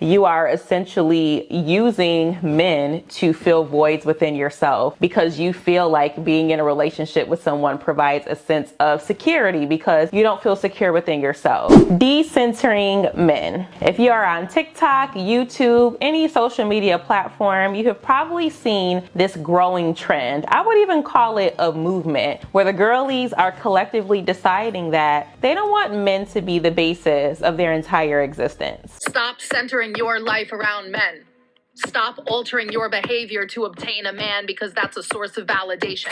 You are essentially using men to fill voids within yourself because you feel like being in a relationship with someone provides a sense of security because you don't feel secure within yourself. Decentering men. If you are on TikTok, YouTube, any social media platform, you have probably seen this growing trend. I would even call it a movement where the girlies are collectively deciding that they don't want men to be the basis of their entire existence. Stop centering your life around men. Stop altering your behavior to obtain a man because that's a source of validation.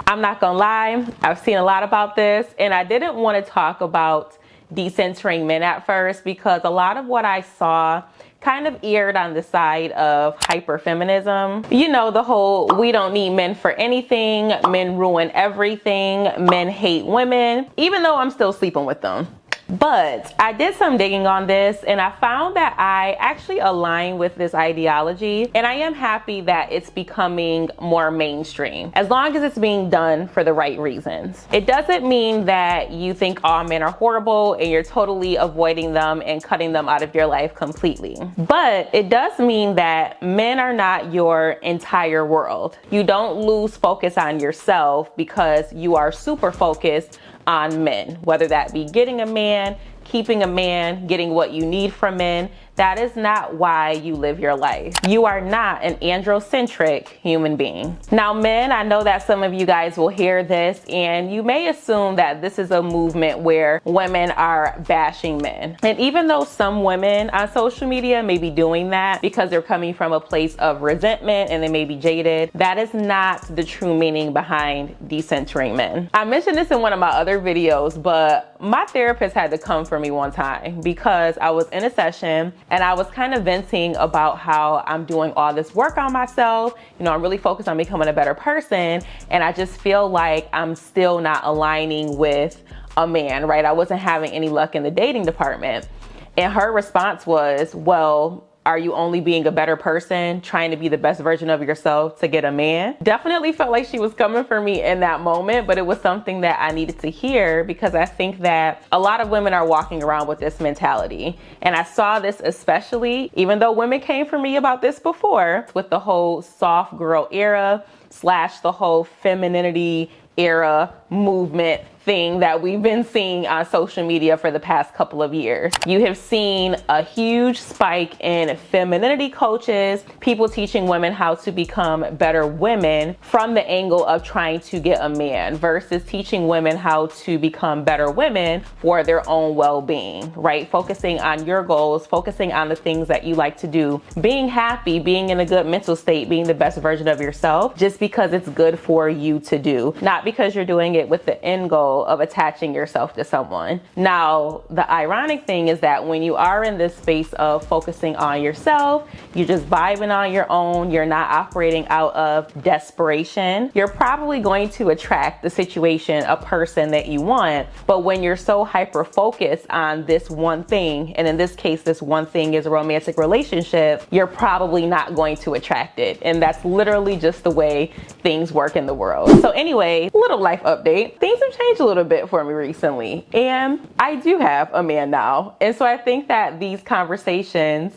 I'm not gonna lie, I've seen a lot about this, and I didn't want to talk about decentering men at first because a lot of what I saw kind of erred on the side of hyperfeminism. You know, the whole we don't need men for anything, men ruin everything, men hate women, even though I'm still sleeping with them. But I did some digging on this and I found that I actually align with this ideology, and I am happy that it's becoming more mainstream as long as it's being done for the right reasons. It doesn't mean that you think all men are horrible and you're totally avoiding them and cutting them out of your life completely. But it does mean that men are not your entire world. You don't lose focus on yourself because you are super focused on men, whether that be getting a man, keeping a man, getting what you need from men. That is not why you live your life. You are not an androcentric human being. Now, men, I know that some of you guys will hear this and you may assume that this is a movement where women are bashing men. And even though some women on social media may be doing that because they're coming from a place of resentment and they may be jaded, that is not the true meaning behind decentering men. I mentioned this in one of my other videos, but my therapist had to come for me one time because I was in a session and I was kind of venting about how I'm doing all this work on myself. You know, I'm really focused on becoming a better person. And I just feel like I'm still not aligning with a man, right? I wasn't having any luck in the dating department. And her response was, well, are you only being a better person, trying to be the best version of yourself to get a man? Definitely felt like she was coming for me in that moment, but it was something that I needed to hear because I think that a lot of women are walking around with this mentality. And I saw this especially, even though women came for me about this before, with the whole soft girl era / the whole femininity era movement thing that we've been seeing on social media for the past couple of years. You have seen a huge spike in femininity coaches, people teaching women how to become better women from the angle of trying to get a man versus teaching women how to become better women for their own well-being, right? Focusing on your goals, focusing on the things that you like to do, being happy, being in a good mental state, being the best version of yourself just because it's good for you to do, not because you're doing it with the end goal of attaching yourself to someone. Now, the ironic thing is that when you are in this space of focusing on yourself, you're just vibing on your own, you're not operating out of desperation, you're probably going to attract the situation, a person that you want. But when you're so hyper focused on this one thing, and in this case, this one thing is a romantic relationship, you're probably not going to attract it. And that's literally just the way things work in the world. So anyway, little life update. Things have changed a little bit for me recently, and I do have a man now. And so I think that these conversations,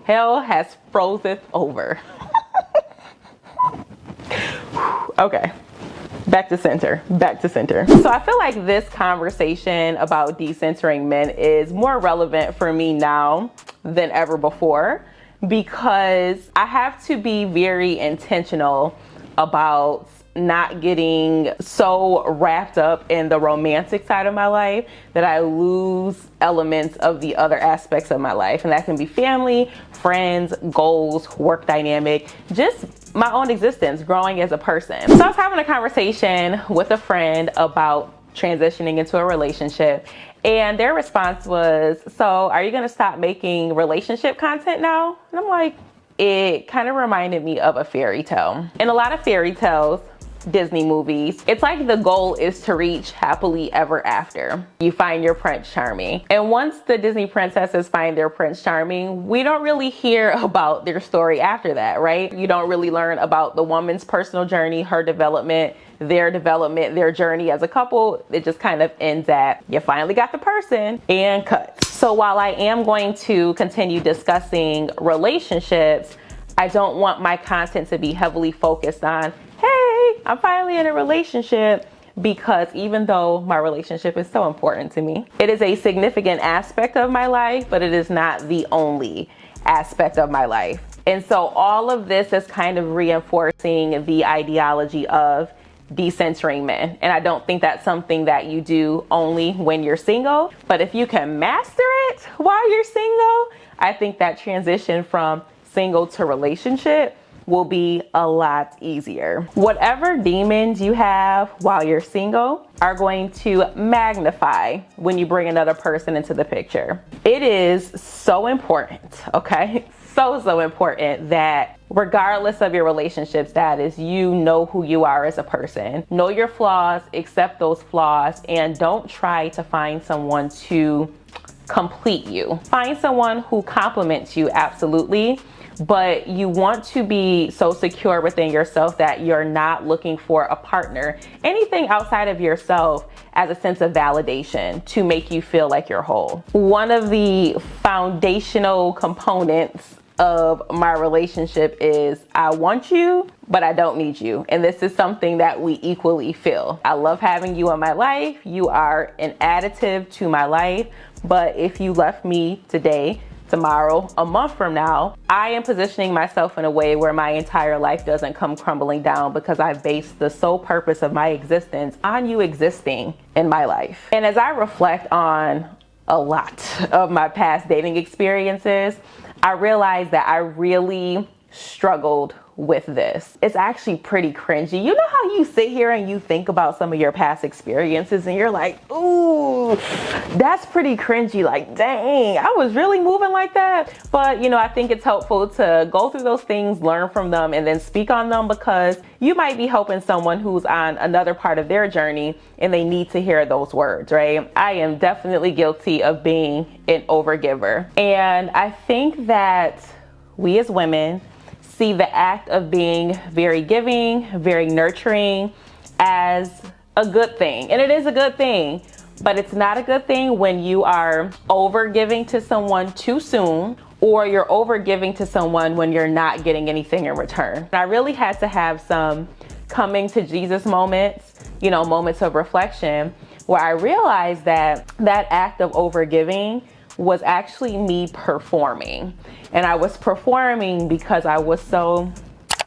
hell has frozen over. Okay. Back to center. So I feel like this conversation about decentering men is more relevant for me now than ever before because I have to be very intentional about not getting so wrapped up in the romantic side of my life that I lose elements of the other aspects of my life. And that can be family, friends, goals, work dynamic, just my own existence, growing as a person. So I was having a conversation with a friend about transitioning into a relationship, and their response was, so are you gonna stop making relationship content now? And I'm like, it kind of reminded me of a fairy tale. In a lot of fairy tales, Disney movies, it's like the goal is to reach happily ever after. You find your Prince Charming. And once the Disney princesses find their Prince Charming, we don't really hear about their story after that, right? You don't really learn about the woman's personal journey, her development, their journey as a couple. It just kind of ends at, you finally got the person, and cut. So while I am going to continue discussing relationships, I don't want my content to be heavily focused on, hey, I'm finally in a relationship, because even though my relationship is so important to me, it is a significant aspect of my life, but it is not the only aspect of my life. And so all of this is kind of reinforcing the ideology of decentering men. And I don't think that's something that you do only when you're single, but if you can master it while you're single, I think that transition from single to relationship will be a lot easier. Whatever demons you have while you're single are going to magnify when you bring another person into the picture. It is so important, okay? So important that regardless of your relationship status, you know who you are as a person. Know your flaws, accept those flaws, and don't try to find someone to complete you. Find someone who compliments you, absolutely, but you want to be so secure within yourself that you're not looking for a partner, anything outside of yourself, as a sense of validation to make you feel like you're whole. One of the foundational components of my relationship is I want you, but I don't need you. And this is something that we equally feel. I love having you in my life. You are an additive to my life. But if you left me today, tomorrow, a month from now, I am positioning myself in a way where my entire life doesn't come crumbling down, because I base the sole purpose of my existence on you existing in my life. And as I reflect on a lot of my past dating experiences, I realized that I really struggled with this. It's actually pretty cringy. You know how you sit here and you think about some of your past experiences and you're like, ooh, that's pretty cringy. Like, dang, I was really moving like that. But, you know, I think it's helpful to go through those things, learn from them, and then speak on them, because you might be helping someone who's on another part of their journey and they need to hear those words, right? I am definitely guilty of being an overgiver. And I think that we as women see the act of being very giving, very nurturing as a good thing. And it is a good thing, but it's not a good thing when you are over giving to someone too soon, or you're over giving to someone when you're not getting anything in return. And I really had to have some coming to Jesus moments, you know, moments of reflection, where I realized that that act of over giving was actually me performing. And I was performing because I was so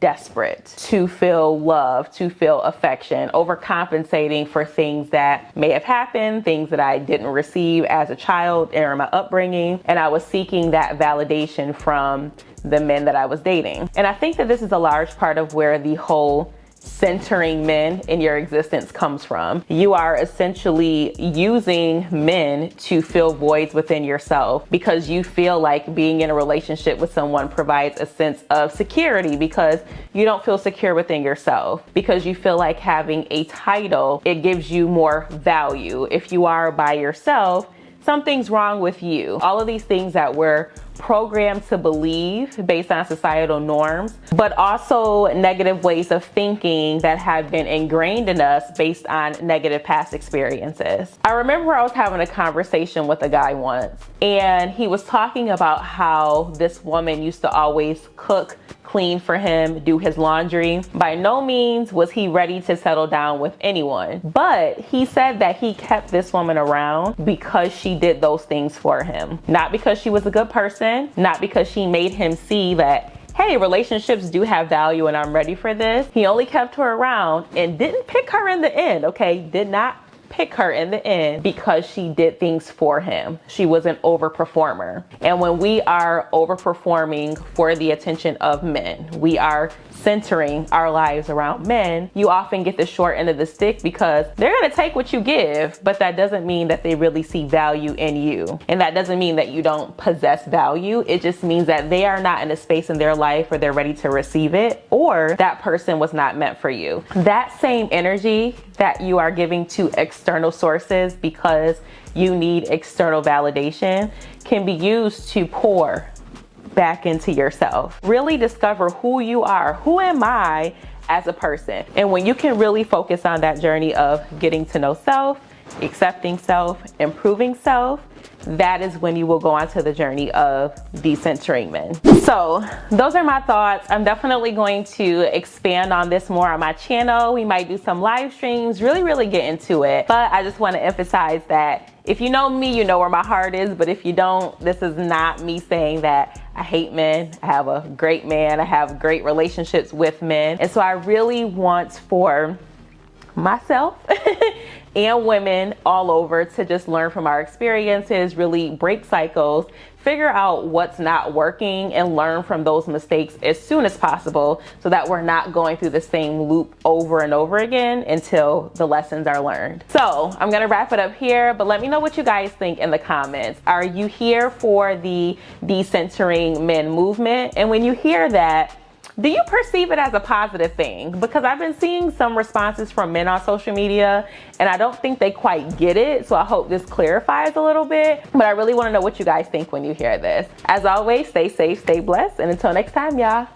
desperate to feel love, to feel affection, overcompensating for things that may have happened, things that I didn't receive as a child or my upbringing. And I was seeking that validation from the men that I was dating. And I think that this is a large part of where the whole centering men in your existence comes from. You are essentially using men to fill voids within yourself, because you feel like being in a relationship with someone provides a sense of security, because you don't feel secure within yourself, because you feel like having a title, it gives you more value. If you are by yourself, something's wrong with you. All of these things that we're programmed to believe based on societal norms, but also negative ways of thinking that have been ingrained in us based on negative past experiences. I remember I was having a conversation with a guy once, and he was talking about how this woman used to always cook, clean for him, do his laundry. By no means was he ready to settle down with anyone, but he said that he kept this woman around because she did those things for him. Not because she was a good person, not because she made him see that, hey, relationships do have value and I'm ready for this. He only kept her around and didn't pick her in the end, okay? Did not pick her in the end because she did things for him. She was an overperformer. And when we are overperforming for the attention of men, we are centering our lives around men, you often get the short end of the stick because they're going to take what you give, but that doesn't mean that they really see value in you. And that doesn't mean that you don't possess value. It just means that they are not in a space in their life where they're ready to receive it, or that person was not meant for you. That same energy that you are giving to external sources because you need external validation can be used to pour back into yourself. Really discover who you are. Who am I as a person? And when you can really focus on that journey of getting to know self, accepting self, improving self, that is when you will go on to the journey of decentering men. So those are my thoughts. I'm definitely going to expand on this more on my channel. We might do some live streams, really get into it. But I just want to emphasize that if you know me, you know where my heart is. But if you don't, this is not me saying that I hate men. I have a great man. I have great relationships with men. And so I really want for myself and women all over to just learn from our experiences, really break cycles, figure out what's not working, and learn from those mistakes as soon as possible so that we're not going through the same loop over and over again until the lessons are learned. So I'm gonna wrap it up here, but let me know what you guys think in the comments. Are you here for the decentering men movement? And when you hear that, do you perceive it as a positive thing? Because I've been seeing some responses from men on social media and I don't think they quite get it. So I hope this clarifies a little bit, but I really want to know what you guys think when you hear this. As always, stay safe, stay blessed, and until next time, y'all.